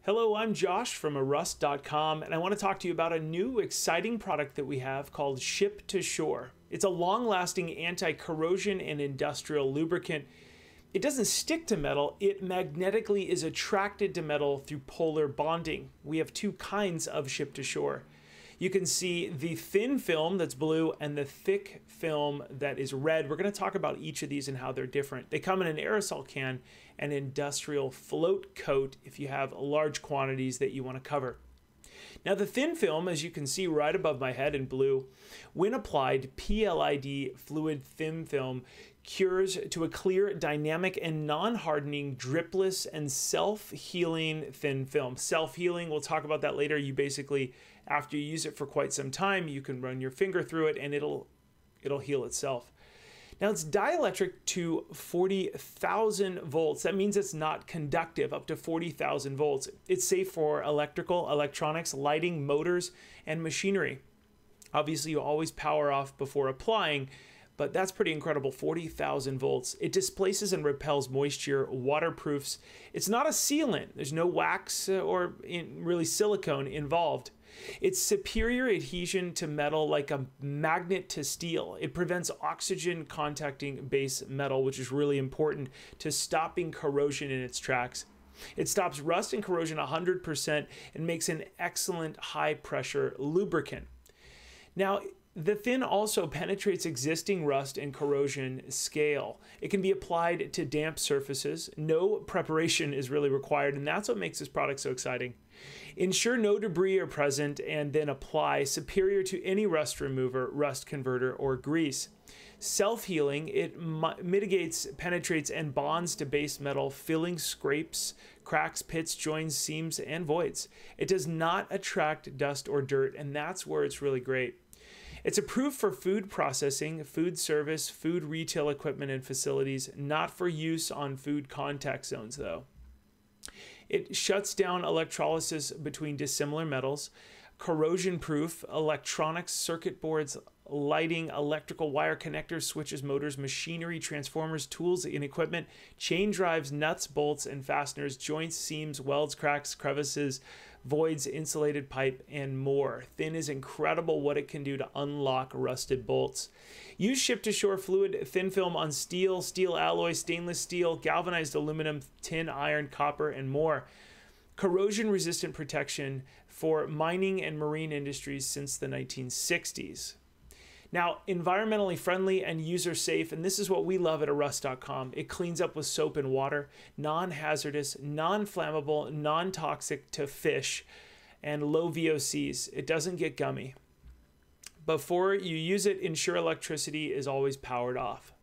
Hello, I'm Josh from aRust.com, and I want to talk to you about a new exciting product that we have called Ship to Shore. It's a long-lasting anti-corrosion and industrial lubricant. It doesn't stick to metal, it magnetically is attracted to metal through polar bonding. We have two kinds of Ship to Shore. You can see the thin film that's blue and the thick film that is red. We're going to talk about each of these and how they're different. They come in an aerosol can and industrial float coat if you have large quantities that you want to cover. Now the thin film, as you can see right above my head in blue, when applied, PLID fluid thin film cures to a clear, dynamic, and non-hardening, dripless, and self-healing thin film. Self-healing, we'll talk about that later. You basically, after you use it for quite some time, you can run your finger through it and it'll heal itself. Now it's dielectric to 40,000 volts. That means it's not conductive, up to 40,000 volts. It's safe for electrical, electronics, lighting, motors, and machinery. Obviously, you always power off before applying, but that's pretty incredible, 40,000 volts. It displaces and repels moisture, waterproofs. It's not a sealant. There's no wax or really silicone involved. It's superior adhesion to metal like a magnet to steel. It prevents oxygen contacting base metal, which is really important to stopping corrosion in its tracks. It stops rust and corrosion 100% and makes an excellent high pressure lubricant. Now, the thin also penetrates existing rust and corrosion scale. It can be applied to damp surfaces. No preparation is really required, and that's what makes this product so exciting. Ensure no debris are present and then apply, superior to any rust remover, rust converter, or grease. Self-healing, it mitigates, penetrates, and bonds to base metal, filling scrapes, cracks, pits, joins, seams, and voids. It does not attract dust or dirt, and that's where it's really great. It's approved for food processing, food service, food retail equipment and facilities, not for use on food contact zones though. It shuts down electrolysis between dissimilar metals, corrosion proof, electronics, circuit boards, lighting, electrical wire connectors, switches, motors, machinery, transformers, tools and equipment, chain drives, nuts, bolts, and fasteners, joints, seams, welds, cracks, crevices, voids, insulated pipe, and more. Thin is incredible what it can do to unlock rusted bolts. Use Ship to Shore fluid thin film on steel, steel alloy, stainless steel, galvanized aluminum, tin, iron, copper, and more. Corrosion-resistant protection for mining and marine industries since the 1960s. Now, environmentally friendly and user-safe, and this is what we love at aRust.com. It cleans up with soap and water, non-hazardous, non-flammable, non-toxic to fish, and low VOCs. It doesn't get gummy. Before you use it, ensure electricity is always powered off.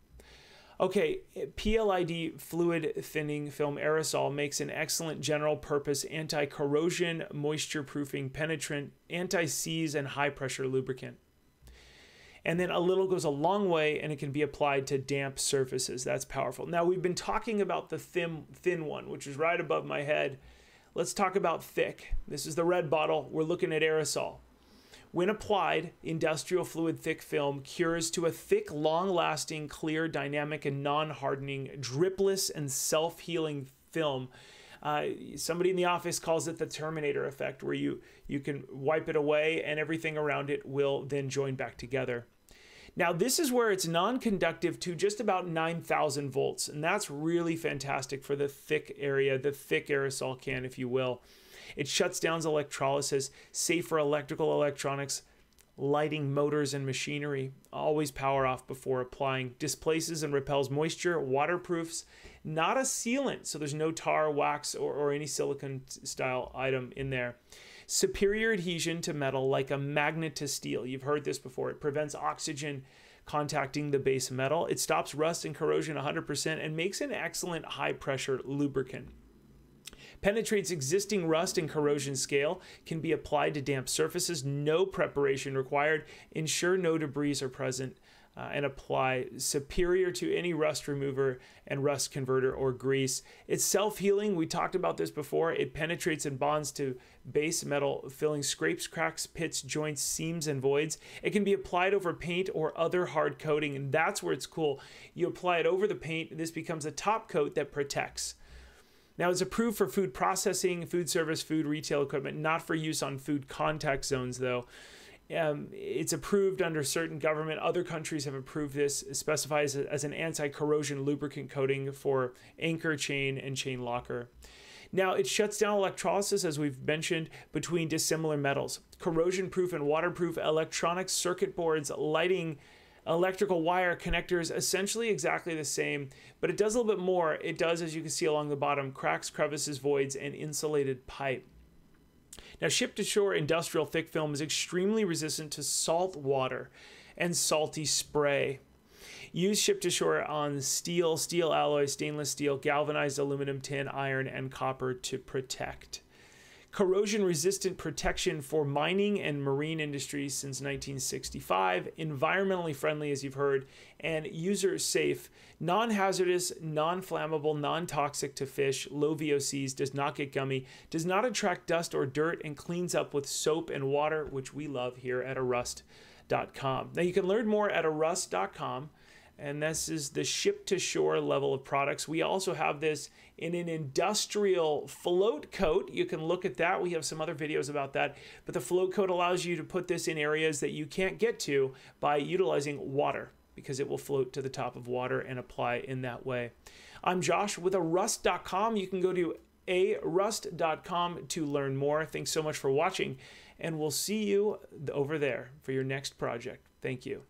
Okay, PLID fluid thinning film aerosol makes an excellent general purpose anti-corrosion, moisture-proofing penetrant, anti-seize, and high-pressure lubricant. And then a little goes a long way, and it can be applied to damp surfaces. That's powerful. Now, we've been talking about the thin one, which is right above my head. Let's talk about thick. This is the red bottle. We're looking at aerosol. When applied, industrial fluid thick film cures to a thick, long-lasting, clear, dynamic, and non-hardening, dripless, and self-healing film. Somebody in the office calls it the Terminator effect, where you can wipe it away and everything around it will then join back together. Now, this is where it's non-conductive to just about 9,000 volts, and that's really fantastic for the thick area, the thick aerosol can, if you will. It shuts down electrolysis, safe for electrical, electronics, lighting, motors, and machinery. Always power off before applying. Displaces and repels moisture, waterproofs, not a sealant, so there's no tar, wax, or any silicone style item in there. Superior adhesion to metal like a magnet to steel. You've heard this before. It prevents oxygen contacting the base metal. It stops rust and corrosion 100% and makes an excellent high pressure lubricant. Penetrates existing rust and corrosion scale, can be applied to damp surfaces, no preparation required, ensure no debris are present, and apply, superior to any rust remover and rust converter or grease. It's self-healing. We talked about this before. It penetrates and bonds to base metal, filling scrapes, cracks, pits, joints, seams, and voids. It can be applied over paint or other hard coating, and that's where it's cool. You apply it over the paint, and this becomes a top coat that protects. Now, it's approved for food processing, food service, food retail equipment, not for use on food contact zones, though. It's approved under certain government. Other countries have approved this. It specifies it as an anti-corrosion lubricant coating for anchor chain and chain locker. Now, it shuts down electrolysis, as we've mentioned, between dissimilar metals. Corrosion-proof and waterproof electronic circuit boards, lighting, electrical wire connectors, essentially exactly the same, but it does a little bit more. It does, as you can see along the bottom, cracks, crevices, voids, and insulated pipe. Now, ship-to-shore industrial thick film is extremely resistant to salt water and salty spray. Use ship-to-shore on steel, steel alloy, stainless steel, galvanized aluminum, tin, iron, and copper to protect. Corrosion-resistant protection for mining and marine industries since 1965. Environmentally friendly, as you've heard, and user-safe. Non-hazardous, non-flammable, non-toxic to fish. Low VOCs, does not get gummy, does not attract dust or dirt, and cleans up with soap and water, which we love here at aRust.com. Now, you can learn more at aRust.com. And this is the ship-to-shore level of products. We also have this in an industrial float coat. You can look at that. We have some other videos about that. But the float coat allows you to put this in areas that you can't get to by utilizing water, because it will float to the top of water and apply in that way. I'm Josh with aRust.com. You can go to aRust.com to learn more. Thanks so much for watching, and we'll see you over there for your next project. Thank you.